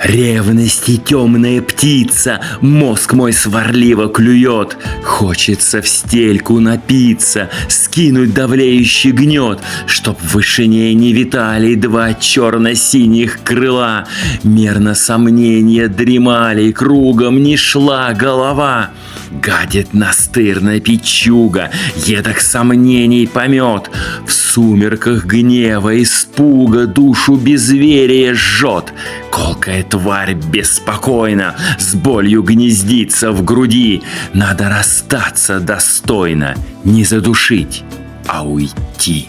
Ревности темная птица мозг мой сварливо клюет. Хочется в стельку напиться, скинуть давлеющий гнет, чтоб в вышине не витали два черно-синих крыла. Мерно сомнения дремали, кругом не шла голова. Гадит настырная печуга, едок сомнений помет. В сумерках гнева, испуга душу безверие жжет. Колкая тварь беспокойно с болью гнездится в груди. Надо расстаться достойно, не задушить, а уйти.